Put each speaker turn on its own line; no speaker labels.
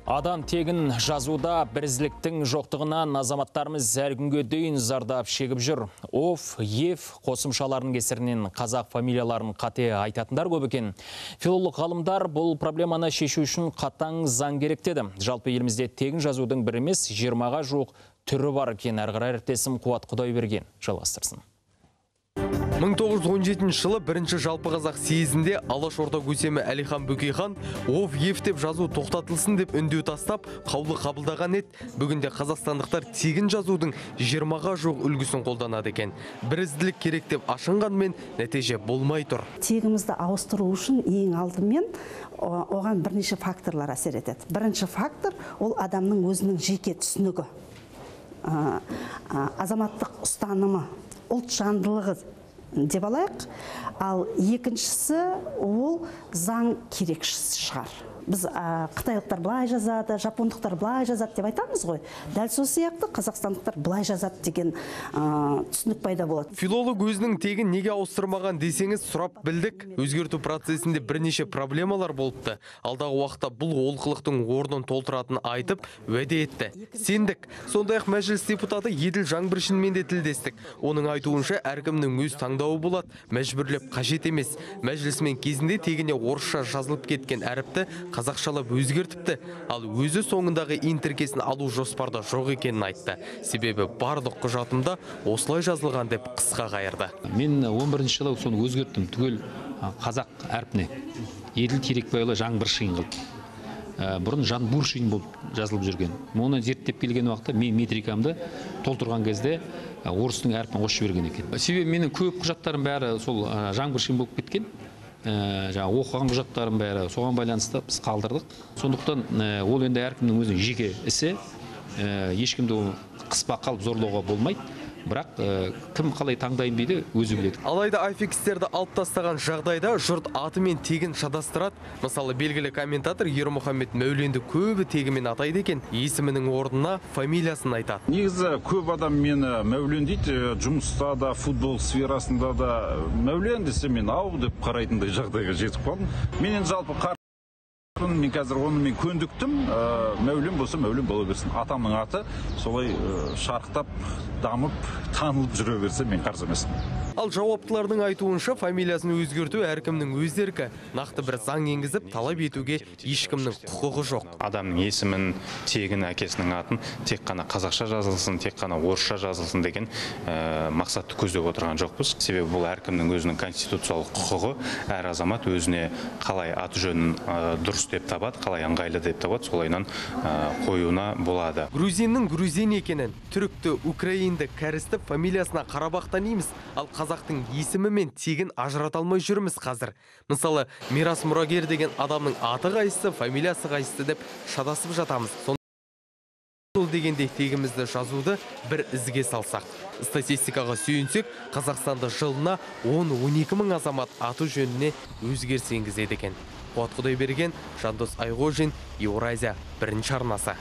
Адам тегін жазуда бірізділіктің жоқтығынан азаматтарымыз әр күнге дейін зардап шегіп жүр. Оф, ев қосымшаларының кесірінен қазақ фамилияларын қате айтатындар көп екен. Филолог ғалымдар бұл проблеманы шешу үшін қатаң заң керек деді. Жалпы елімізде тегін жазудың бір емес 20-ға жуық түрі бар екен. Әрі әріптесім Қуат Құдайберген жалғастырсын.
1917 жылы бірінші жалпы қазақ съезінде Алашорда көсемі Әлихан Бөкейхан «Ов, ев» деп жазу тоқтатылсын деп үндеу тастап, қаулы қабылдаған еді. Бүгінде қазақстандықтар тегін жазудың 20-ға жуық үлгісін қолданады екен. Бірізділік керек деп ашынғанмен нәтиже болмай тұр.
Тегімізді ауыстыру үшін ең алдымен оған бірнеше факторлар әсер етеді. Бірінші фактор ол адамның өзінің жеке түсінігі, азаматтық ұстанымы, ұлт жандылығы деп алайық. Ал екіншісі ол заң керекшісі шығар. Біз қытайлықтар былай жазады, жапондықтар былай жазады деп айтамыз ғой. Дәл сол сияқты қазақстандықтар былай жазады деген түсінік пайда болады.
Филолог өзінің тегін неге ауыстырмаған десеңіз сұрап білдік. Өзгерту процесінде бірнеше проблемалар болыпты. Алдағы уақытта бұл олқылықтың орнын толтыратын айтып, уәде етті. Сендік. Сондай-ақ мәжіліс депутаты Еділ Жаңбыршинмен де тілдестік. Оның айтуынша әркімнің өз таңдауы болады, мәжбүрлеп қажет емес. Мәжілісмен кезінде тегіне орысша жазылып кеткен әріпті қазақшалап өзгертіпті, ал өзі соңындағы интеркесін алу жоспарда жоқ екенін айтты. Себебі барлық құжатымда осылай жазылған деп қысқа қайырды.
Мен 11-ші жылы соны өзгерттім, түгел қазақ әрпіне. Еділ Терекбайұлы Жаңбыршин қылып. Бұрын Жанбуршин болып жазылып жүрген. Оны зерттеп келген уақытта мен метрикамды толтырған кезде орыстың әрпін қосып жіберген екен. Себебі менің көп құжаттарым бәрі сол Жаңбыршин болып кеткен. Оқыған құжаттарым бәрі соған байланысты біз қалдырдық. Сондықтан ол енді әркімнің өзінің жеке ісі, ешкімді қыспа қалып зорлауға болмайды. Бірақ кім қалай таңдайын дейді, өзі біледі.
Алайда аффикстерді алып тастаған жағдайда жұрт атымен тегін шатастырады. Мысалы, белгілі комментатор Ермұхамед Мәуленді көбі тегімен атайды екен, есімінің орнына фамилиясын айтады.
Негізі көп адам мені Мәулен дейді, жұмыста да, футбол сферасында да Мәулен десе мен ау деп қарайтындай жағдайға жетіп қалдым. Мен енді жалпы мен қазір оны мен көндіктім, Мәулен болса Мәулен бола берсін. Атамның аты солай шарықтап, дамып, танылып жүре берсе мен қарсы емеспін.
Ал жауаптылардың айтуынша фамилиясын өзгерту әркімнің өз еркі. Нақты бір заң енгізіп, талап етуге ешкімнің құқығы жоқ.
Адамның есімін, тегін әкесінің атын тек қана қазақша жазылсын, тек қана орысша жазылсын деген мақсатты көздеп отырған жоқпыз. Себебі бұл әркімнің өзінің конституциялық құқығы. Әр азамат өзіне қалай аты жөнін дұрыс деп табады, қалай ыңғайлы деп табады, солайынан қоюына болады.
Грузиннің грузин екенін, түрікті, украинді, кәрісті фамилиясына қарабақ танимыз, ал қазақтың есімі мен тегін ажырата алмай жүрміз қазір. Мысалы, мирас мұрагер деген адамның аты қайсысы, фамилиясы қайсысы деп шатасып жатамыз. Сол дегенде тегімізді жазуды бір ізге салсақ. Статистикаға сүйенсек, Қазақстанда жылына 10-12 мың азамат аты жөніне өзгеріс енгізеді екен. Қуат Құдайберген, Жандос Айғожин, Еуразия бірінші арнасы.